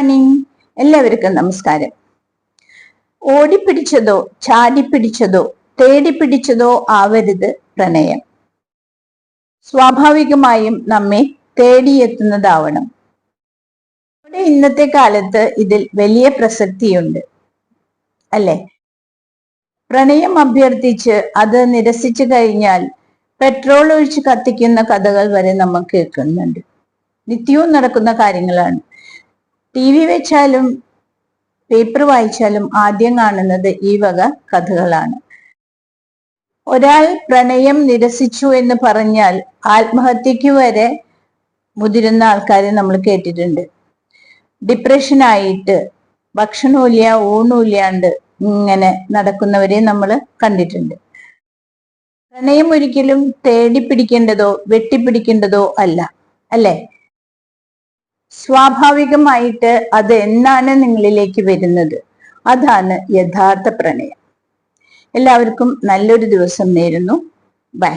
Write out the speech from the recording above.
Morning. എല്ലാവർക്കും നമസ്കാരം. ഓടിപ്പിടിച്ചതോ ചാടിപ്പിടിച്ചതോ തേടിപ്പിടിച്ചതോ ആവരുത് പ്രണയം. സ്വാഭാവികമായും നമ്മെ തേടിയെത്തുന്നതാവണം. നമ്മുടെ ഇന്നത്തെ കാലത്ത് ഇതിൽ വലിയ പ്രസക്തിയുണ്ട് അല്ലെ? പ്രണയം അഭ്യർത്ഥിച്ച് അത് നിരസിച്ചു കഴിഞ്ഞാൽ പെട്രോൾ ഒഴിച്ച് കത്തിക്കുന്ന കഥകൾ വരെ നമ്മൾ കേൾക്കുന്നുണ്ട്. നിത്യവും നടക്കുന്ന കാര്യങ്ങളാണ്. TV വെച്ചാലും പേപ്പർ വായിച്ചാലും ആദ്യം കാണുന്നത് ഈ വക കഥകളാണ്. ഒരാൾ പ്രണയം നിരസിച്ചു എന്ന് പറഞ്ഞാൽ ആത്മഹത്യക്ക് വരെ മുതിരുന്ന ആൾക്കാരെ നമ്മൾ കേട്ടിട്ടുണ്ട്. ഡിപ്രഷനായിട്ട് ഭക്ഷണമില്ല ഊണുമില്ലാണ്ട് ഇങ്ങനെ നടക്കുന്നവരെ നമ്മൾ കണ്ടിട്ടുണ്ട്. പ്രണയം ഒരിക്കലും തേടിപ്പിടിക്കേണ്ടതോ വെട്ടിപ്പിടിക്കേണ്ടതോ അല്ല, അല്ലെ? സ്വാഭാവികമായിട്ട് അത് എന്നാണ് നിങ്ങളിലേക്ക് വരുന്നത്, അതാണ് യഥാർത്ഥ പ്രണയം. എല്ലാവർക്കും നല്ലൊരു ദിവസം നേരുന്നു. ബൈ.